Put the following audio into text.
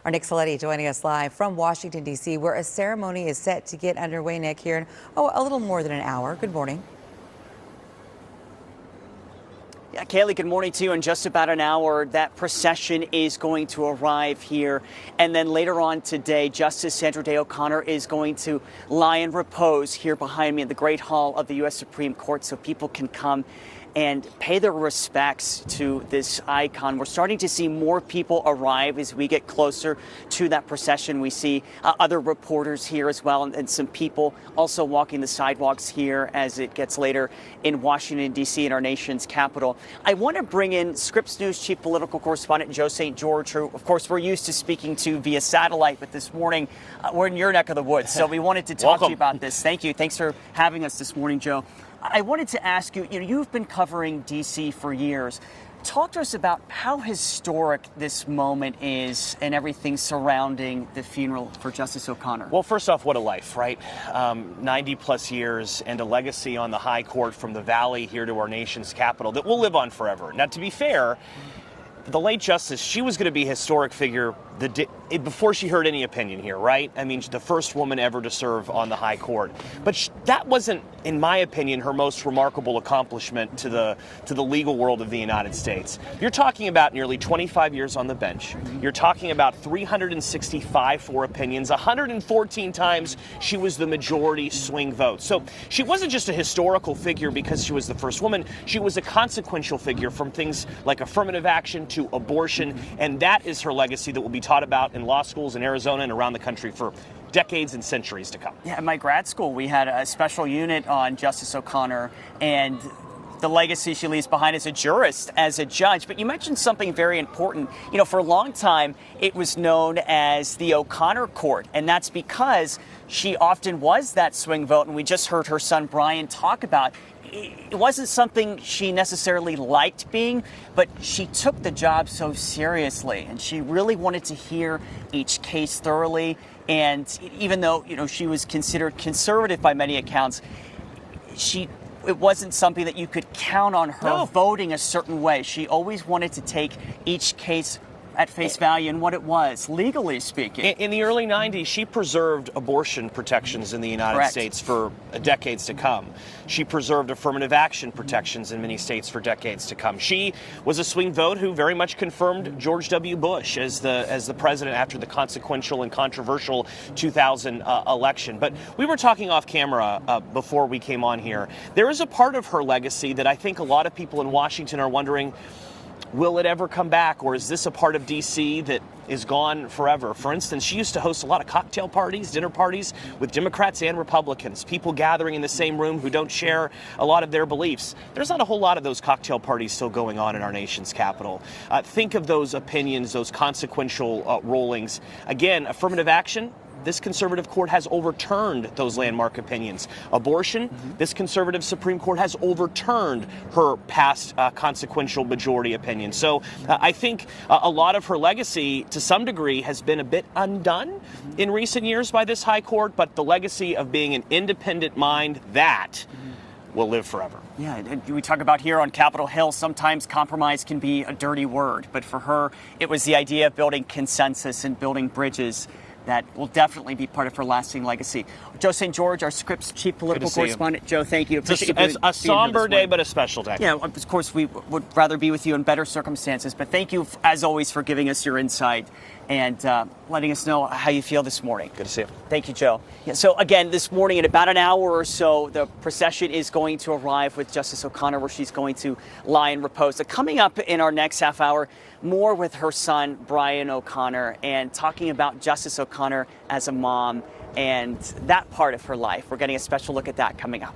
Our Nick Saletti joining us live from Washington, D.C., where a ceremony is set to get underway, Nick, here in, a little more than an hour. Good morning. Yeah, Kaylee, good morning to you. In just about an hour, that procession is going to arrive here. And then later on today, Justice Sandra Day O'Connor is going to lie in repose here behind me in the Great Hall of the U.S. Supreme Court so people can come and pay their respects to this icon. We're starting to see more people arrive as we get closer to that procession. We see other reporters here as well, and some people also walking the sidewalks here as it gets later in Washington, D.C., in our nation's capital. I want to bring in Scripps News chief political correspondent Joe St. George, who, of course, we're used to speaking to via satellite, but this morning we're in your neck of the woods, so we wanted to talk to you about this. Thank you. Thanks for having us this morning, Joe. I wanted to ask you, you've been covering D.C. for years. Talk to us about how historic this moment is and everything surrounding the funeral for Justice O'Connor. Well, first off, what a life, right? 90 plus years and a legacy on the high court from the Valley here to our nation's capital that will live on forever. Now, to be fair, the late Justice, she was going to be a historic figure before she heard any opinion here, right? I mean, the first woman ever to serve on the high court. But that wasn't, in my opinion, her most remarkable accomplishment to the legal world of the United States. You're talking about nearly 25 years on the bench. You're talking about 365 for opinions. 114 times she was the majority swing vote. So she wasn't just a historical figure because she was the first woman. She was a consequential figure, from things like affirmative action to abortion. And that is her legacy that will be taught about in law schools in Arizona and around the country for decades and centuries to come. Yeah, at my grad school, we had a special unit on Justice O'Connor and the legacy she leaves behind as a jurist, as a judge. But you mentioned something very important. For a long time, it was known as the O'Connor Court, and that's because she often was that swing vote, and we just heard her son Brian talk about it wasn't something she necessarily liked being, but she took the job so seriously, and she really wanted to hear each case thoroughly. And even though, she was considered conservative by many accounts, it wasn't something that you could count on her voting a certain way. She always wanted to take each case at face value and what it was, legally speaking. In the early 90s, she preserved abortion protections in the United States for decades to come. She preserved affirmative action protections in many states for decades to come. She was a swing vote who very much confirmed George W. Bush as the president after the consequential and controversial 2000 election. But we were talking off camera before we came on here. There is a part of her legacy that I think a lot of people in Washington are wondering, will it ever come back, or is this a part of D.C. that is gone forever? For instance, she used to host a lot of cocktail parties, dinner parties with Democrats and Republicans, people gathering in the same room who don't share a lot of their beliefs. There's not a whole lot of those cocktail parties still going on in our nation's capital. Think of those opinions, those consequential rulings. Again, affirmative action. This conservative court has overturned those landmark opinions. Abortion, this conservative Supreme Court has overturned her past consequential majority opinion. So I think a lot of her legacy, to some degree, has been a bit undone in recent years by this high court, but the legacy of being an independent mind, that will live forever. Yeah, and we talk about here on Capitol Hill, sometimes compromise can be a dirty word, but for her, it was the idea of building consensus and building bridges that will definitely be part of her lasting legacy. Joe St. George, our Scripps chief political correspondent. Joe, thank you. It's a somber day, but a special day. Yeah, of course, we would rather be with you in better circumstances, but thank you, as always, for giving us your insight and letting us know how you feel this morning. Good to see you. Thank you, Joe. Yeah, so again, this morning in about an hour or so, the procession is going to arrive with Justice O'Connor, where she's going to lie in repose. So coming up in our next half hour, more with her son, Brian O'Connor, and talking about Justice O'Connor as a mom and that part of her life. We're getting a special look at that coming up.